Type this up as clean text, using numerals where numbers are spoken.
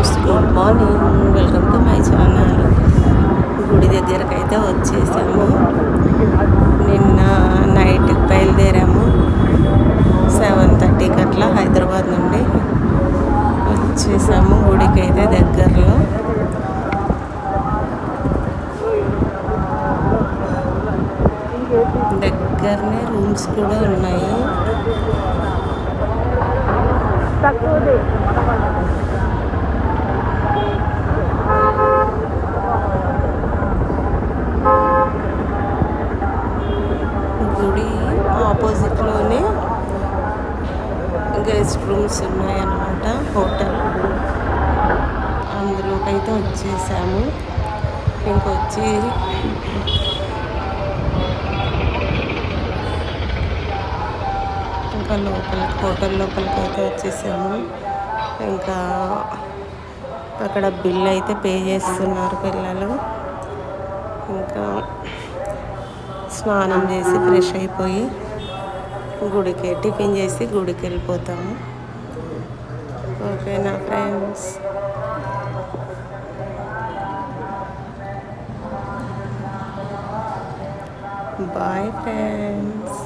Friends, good morning. Welcome to my channel. గుడి దగ్గరకు అయితే వచ్చేసాము. నిన్న నైట్కి బయలుదేరాము. 7:30కి అట్లా హైదరాబాద్ నుండి వచ్చేసాము. గుడికి అయితే దగ్గరలో. దగ్గరనే రూమ్స్ కూడా ఉన్నాయి. గుడి ఆపోజిట్లోనే గెస్ట్ రూమ్స్ ఉన్నాయన్నమాట. హోటల్ అందులోకైతే వచ్చేసాము. ఇంకొచ్చి ఇంకా హోటల్ లోపలికి అయితే వచ్చేసాము. ఇంకా అక్కడ బిల్ అయితే పే చేస్తున్నారు పిల్లలు. ఇంకా స్నానం చేసి ఫ్రెష్ అయిపోయి గుడికి టిఫిన్ చేసి గుడికి వెళ్ళిపోతాము. ఓకేనా ఫ్రెండ్స్? Bye friends.